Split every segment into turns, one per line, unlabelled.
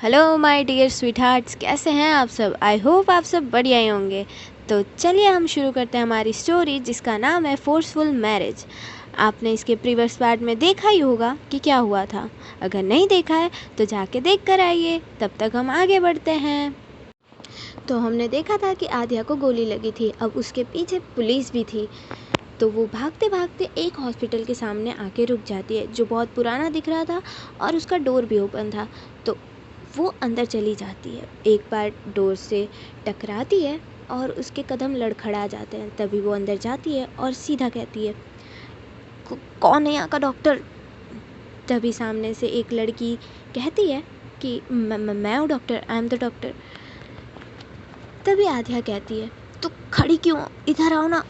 Hello my dear sweethearts, कैसे हैं आप सब। आई होप आप सब बढ़िया ही होंगे। तो चलिए हम शुरू करते हैं हमारी स्टोरी, जिसका नाम है फोर्सफुल मैरिज। आपने इसके प्रीवियस पार्ट में देखा ही होगा कि क्या हुआ था। अगर नहीं देखा है तो जाके देख कर आइए, तब तक हम आगे बढ़ते हैं। तो हमने देखा था कि आद्या को गोली लगी थी, अब उसके पीछे पुलिस भी थी। तो वो भागते भागते एक हॉस्पिटल के सामने आके रुक जाती है, जो बहुत पुराना दिख रहा था और उसका डोर भी ओपन था। तो वो अंदर चली जाती है, एक बार डोर से टकराती है और उसके कदम लड़खड़ा जाते हैं। तभी वो अंदर जाती है और सीधा कहती है, कौन है यहाँ का डॉक्टर?" तभी सामने से एक लड़की कहती है कि मैं हूँ doctor, I am the doctor. तभी आध्या कहती है, तो खड़ी क्यों, इधर आओ ना।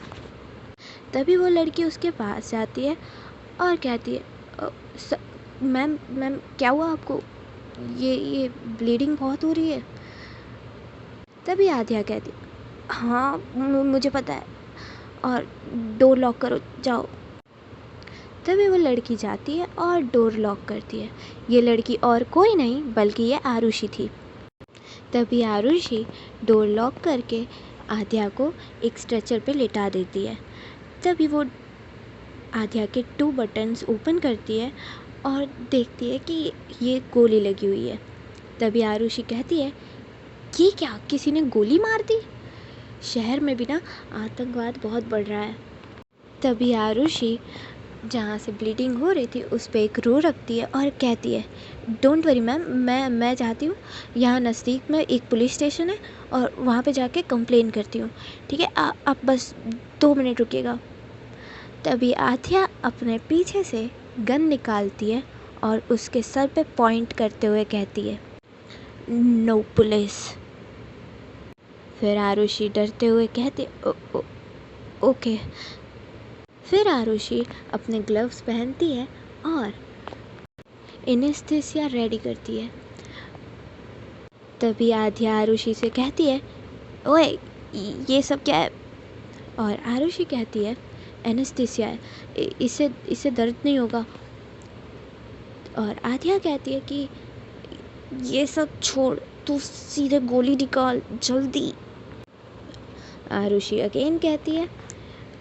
तभी वो लड़की उसके पास जाती है और कहती है, मैम मैम क्या हुआ आपको, ये ब्लीडिंग बहुत हो रही है। तभी आध्या कहती, हाँ मुझे पता है, और डोर लॉक करो, जाओ। तभी वो लड़की जाती है और डोर लॉक करती है। ये लड़की और कोई नहीं बल्कि ये आरुषि थी। तभी आरुषि डोर लॉक करके आध्या को एक स्ट्रेचर पे लेटा देती है। तभी वो आध्या के 2 बटन्स ओपन करती है और देखती है कि ये गोली लगी हुई है। तभी आरुषि कहती है, ये क्या, किसी ने गोली मार दी? शहर में भी ना आतंकवाद बहुत बढ़ रहा है। तभी आरुषि जहाँ से ब्लीडिंग हो रही थी उस पर एक रो रखती है और कहती है, डोंट वरी मैम, मैं चाहती हूँ, यहाँ नज़दीक में एक पुलिस स्टेशन है और वहाँ पे जाके कंप्लेन करती हूँ, ठीक है? आप बस 2 मिनट रुकिएगा। तभी आध्या अपने पीछे से गन निकालती है और उसके सर पे पॉइंट करते हुए कहती है, नो पुलिस। फिर आरुषि डरते हुए कहती, ओके। फिर आरुषि अपने ग्लव्स पहनती है और एनेस्थीसिया रेडी करती है। तभी आध्या आरुषि से कहती है, ओए ये सब क्या है? और आरुषि कहती है, एनेस्थीसिया है, इससे दर्द नहीं होगा। और आध्या कहती है कि ये सब छोड़, तू सीधे गोली निकाल जल्दी। आरुषि अगेन कहती है,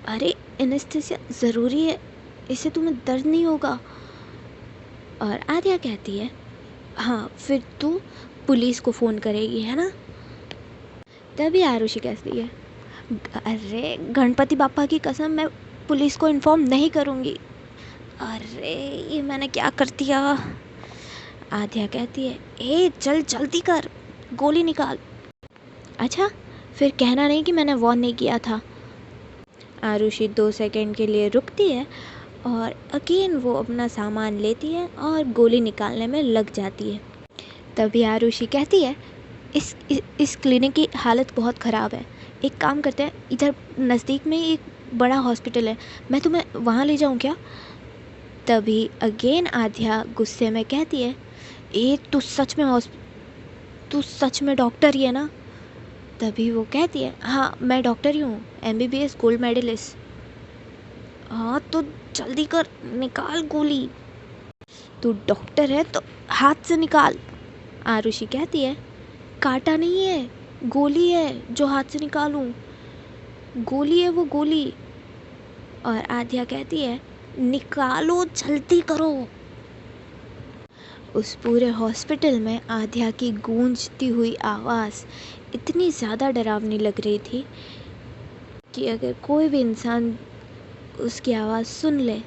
अरे एनेस्थीसिया ज़रूरी है, इससे तुम्हें दर्द नहीं होगा। और आध्या कहती है, हाँ फिर तू पुलिस को फ़ोन करेगी, है ना? तभी आरुषि कहती है, अरे गणपति बापा की कसम, मैं पुलिस को इन्फॉर्म नहीं करूँगी। अरे ये मैंने क्या कर दिया। आध्या कहती है, ए चल जल्दी कर, गोली निकाल। अच्छा फिर कहना नहीं कि मैंने वॉर्न नहीं किया था। आरुषि 2 सेकंड के लिए रुकती है और अगेन वो अपना सामान लेती है और गोली निकालने में लग जाती है। तभी आरुषि कहती है, इस क्लिनिक की हालत बहुत ख़राब है, एक काम करते हैं, इधर नज़दीक में एक बड़ा हॉस्पिटल है, मैं तुम्हें वहाँ ले जाऊँ क्या? तभी अगेन आध्या गुस्से में कहती है, तू सच में डॉक्टर ही है ना? तभी वो कहती है, हाँ मैं डॉक्टर ही हूँ, MBBS गोल्ड मेडलिस्ट। हाँ तो जल्दी कर, निकाल गोली। तू डॉक्टर है तो हाथ से निकाल। आरुषि कहती है, काटा नहीं है, गोली है जो हाथ से निकालूं, गोली है वो गोली। और आध्या कहती है, निकालो जल्दी करो। उस पूरे हॉस्पिटल में आध्या की गूंजती हुई आवाज़ इतनी ज़्यादा डरावनी लग रही थी कि अगर कोई भी इंसान उसकी आवाज़ सुन ले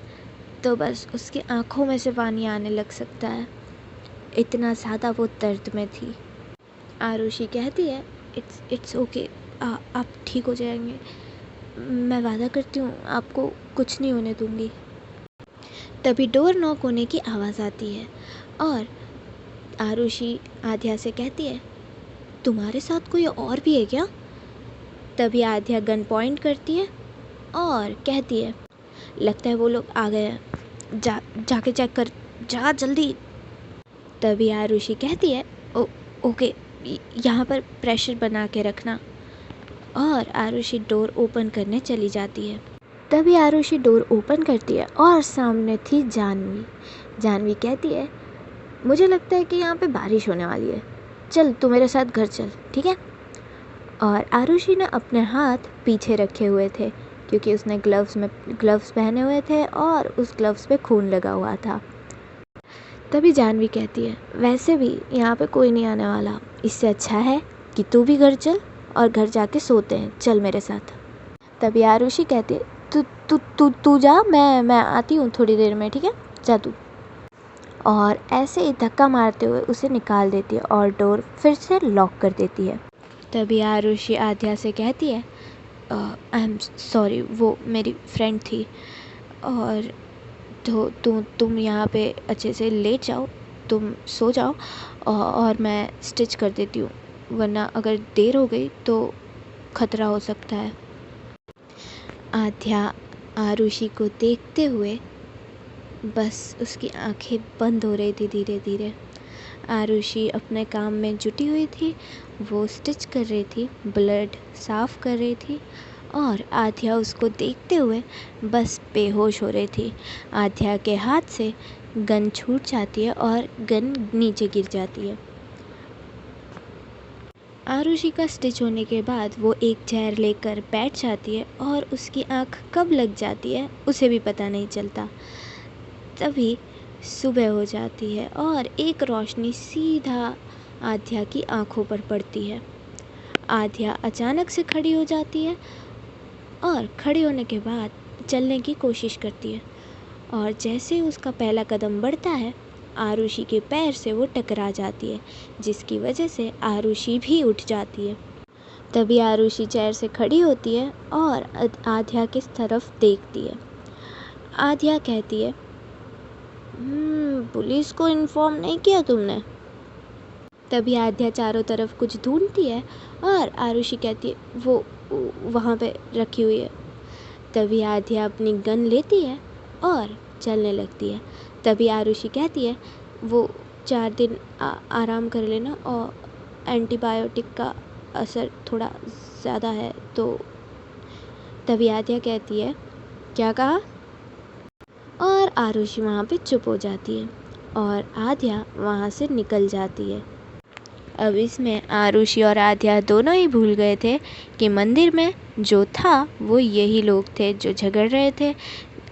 तो बस उसकी आंखों में से पानी आने लग सकता है, इतना ज़्यादा वो दर्द में थी। आरुषि कहती है, इट्स ओके, आप ठीक हो जाएंगे, मैं वादा करती हूँ आपको कुछ नहीं होने दूँगी। तभी डोर नॉक होने की आवाज़ आती है और आरुषि आध्या से कहती है, तुम्हारे साथ कोई और भी है क्या? तभी आध्या गन पॉइंट करती है और कहती है, लगता है वो लोग आ गए हैं, जाके चेक कर, जा जल्दी। तभी आरुषि कहती है, ओके, यहाँ पर प्रेशर बना के रखना। और आरुषि डोर ओपन करने चली जाती है। तभी आरुषि डोर ओपन करती है और सामने थी जानवी। जानवी कहती है, मुझे लगता है कि यहाँ पे बारिश होने वाली है, चल तू मेरे साथ घर चल, ठीक है। और आरुषि ने अपने हाथ पीछे रखे हुए थे क्योंकि उसने ग्लव्स पहने हुए थे और उस ग्लव्स पे खून लगा हुआ था। तभी जानवी कहती है, वैसे भी यहाँ पे कोई नहीं आने वाला, इससे अच्छा है कि तू भी घर चल और घर जाके सोते हैं, चल मेरे साथ। तभी आरुषि कहती है, तू तू तू तू जा, मैं आती हूँ थोड़ी देर में, ठीक है, जा तू। और ऐसे ही धक्का मारते हुए उसे निकाल देती है और डोर फिर से लॉक कर देती है। तभी आरुषि आध्या से कहती है, आई एम सॉरी, वो मेरी फ्रेंड थी, और तो तुम यहाँ पे अच्छे से लेट जाओ, तुम सो जाओ, और मैं स्टिच कर देती हूँ, वरना अगर देर हो गई तो खतरा हो सकता है। आध्या आरुषि को देखते हुए बस उसकी आंखें बंद हो रही थी धीरे धीरे। आरुषि अपने काम में जुटी हुई थी, वो स्टिच कर रही थी, ब्लड साफ़ कर रही थी, और आध्या उसको देखते हुए बस बेहोश हो रही थी। आध्या के हाथ से गन छूट जाती है और गन नीचे गिर जाती है। आरुषि का स्टिच होने के बाद वो एक चेयर लेकर बैठ जाती है और उसकी आँख कब लग जाती है उसे भी पता नहीं चलता। तभी सुबह हो जाती है और एक रोशनी सीधा आध्या की आंखों पर पड़ती है। आध्या अचानक से खड़ी हो जाती है और खड़े होने के बाद चलने की कोशिश करती है, और जैसे ही उसका पहला कदम बढ़ता है आरुषि के पैर से वो टकरा जाती है, जिसकी वजह से आरुषि भी उठ जाती है। तभी आरुषि चेयर से खड़ी होती है और आध्या की तरफ देखती है। आध्या कहती है, पुलिस को इन्फॉर्म नहीं किया तुमने? तभी आध्या चारों तरफ कुछ ढूंढती है और आरुषि कहती है, वो वहाँ पे रखी हुई है। तभी आध्या अपनी गन लेती है और चलने लगती है। तभी आरुषि कहती है, वो 4 दिन आराम कर लेना, और एंटीबायोटिक का असर थोड़ा ज़्यादा है तो। तभी आध्या कहती है, क्या कहा? और आरुषि वहाँ पे चुप हो जाती है और आध्या वहाँ से निकल जाती है। अब इसमें आरुषि और आध्या दोनों ही भूल गए थे कि मंदिर में जो था वो यही लोग थे जो झगड़ रहे थे।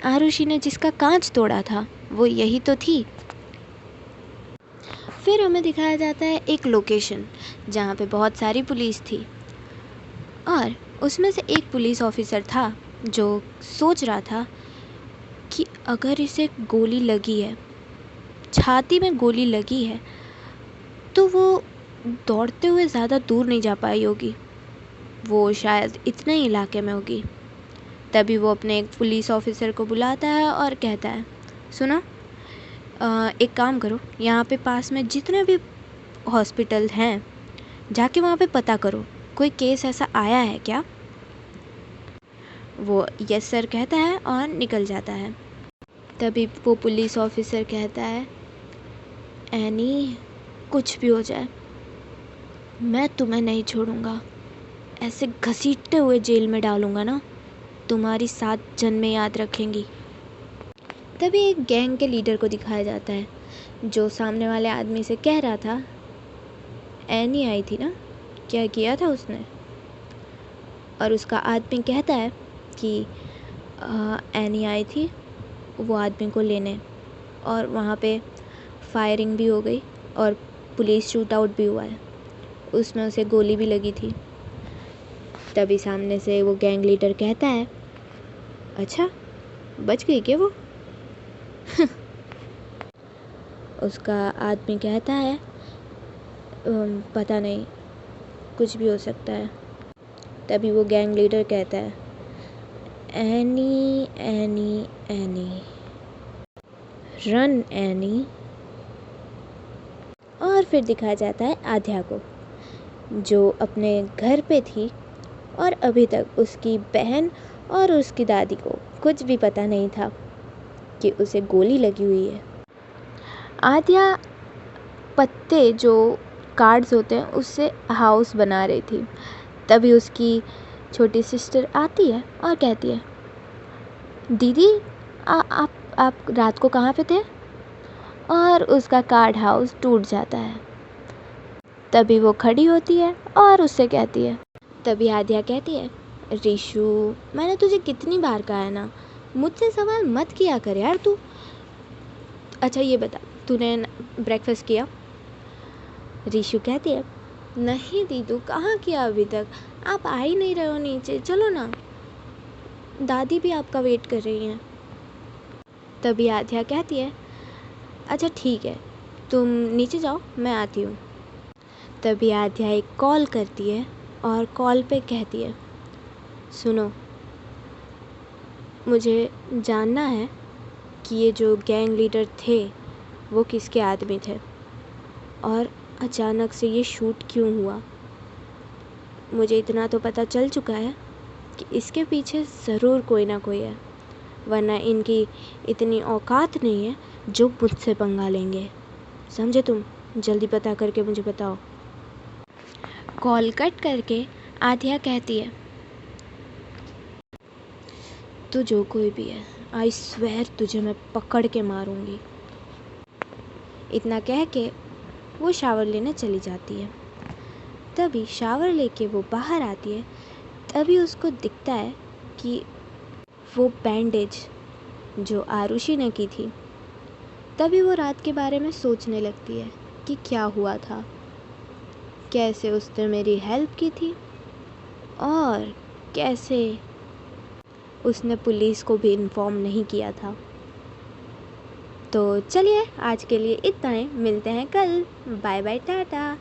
आरुषि ने जिसका कांच तोड़ा था वो यही तो थी। फिर हमें दिखाया जाता है एक लोकेशन जहाँ पे बहुत सारी पुलिस थी, और उसमें से एक पुलिस ऑफिसर था जो सोच रहा था कि अगर इसे गोली लगी है, छाती में गोली लगी है, तो वो दौड़ते हुए ज़्यादा दूर नहीं जा पाई होगी, वो शायद इतने ही इलाके में होगी। तभी वो अपने एक पुलिस ऑफिसर को बुलाता है और कहता है, सुनो, एक काम करो, यहाँ पे पास में जितने भी हॉस्पिटल हैं जाके वहाँ पे पता करो, कोई केस ऐसा आया है क्या? वो यस सर कहता है और निकल जाता है। तभी वो पुलिस ऑफिसर कहता है, एनी, कुछ भी हो जाए मैं तुम्हें नहीं छोड़ूंगा, ऐसे घसीटते हुए जेल में डालूंगा ना, तुम्हारी 7 जन्में याद रखेंगी। तभी एक गैंग के लीडर को दिखाया जाता है जो सामने वाले आदमी से कह रहा था, एनी आई थी ना, क्या किया था उसने? और उसका आदमी कहता है कि एनी आई थी वो आदमी को लेने, और वहाँ पे फायरिंग भी हो गई और पुलिस शूट आउट भी हुआ है, उसमें उसे गोली भी लगी थी। तभी सामने से वो गैंग लीडर कहता है, अच्छा, बच गई क्या वो? उसका आदमी कहता है, पता नहीं, कुछ भी हो सकता है। तभी वो गैंग लीडर कहता है, any any any, run any. और फिर दिखाया जाता है आध्या को जो अपने घर पे थी और अभी तक उसकी बहन और उसकी दादी को कुछ भी पता नहीं था कि उसे गोली लगी हुई है। आध्या पत्ते जो कार्ड्स होते हैं उससे हाउस बना रही थी। तभी उसकी छोटी सिस्टर आती है और कहती है, दीदी, आप रात को कहाँ पे थे? और उसका कार्ड हाउस टूट जाता है। तभी वो खड़ी होती है और उससे कहती है, तभी आद्या कहती है, रीशु मैंने तुझे कितनी बार कहा है ना, मुझसे सवाल मत किया कर यार तू। अच्छा ये बता, तूने ब्रेकफास्ट किया? रीशु कहती है, नहीं दीदू, कहाँ किया अभी तक, आप आ ही नहीं रहे हो नीचे, चलो ना, दादी भी आपका वेट कर रही हैं। तभी आद्या कहती है, अच्छा ठीक है, तुम नीचे जाओ, मैं आती हूँ। तभी आद्या एक कॉल करती है और कॉल पे कहती है, सुनो, मुझे जानना है कि ये जो गैंग लीडर थे वो किसके आदमी थे और अचानक से ये शूट क्यों हुआ। मुझे इतना तो पता चल चुका है कि इसके पीछे ज़रूर कोई ना कोई है, वरना इनकी इतनी औकात नहीं है जो मुझसे पंगा लेंगे। समझे तुम? जल्दी पता करके मुझे बताओ। कॉल कट करके आद्या कहती है, तू जो कोई भी है, आई स्वेर तुझे मैं पकड़ के मारूंगी। इतना कह के वो शावर लेने चली जाती है। तभी शावर लेके वो बाहर आती है, तभी उसको दिखता है कि वो बैंडेज जो आरुषि ने की थी। तभी वो रात के बारे में सोचने लगती है कि क्या हुआ था, कैसे उसने मेरी हेल्प की थी और कैसे उसने पुलिस को भी इन्फॉर्म नहीं किया था। तो चलिए आज के लिए इतना ही, मिलते हैं कल, बाय बाय टाटा।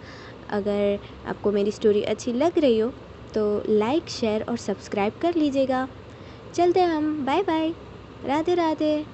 अगर आपको मेरी स्टोरी अच्छी लग रही हो तो लाइक शेयर और सब्सक्राइब कर लीजिएगा। चलते हैं हम, बाय बाय, राधे राधे।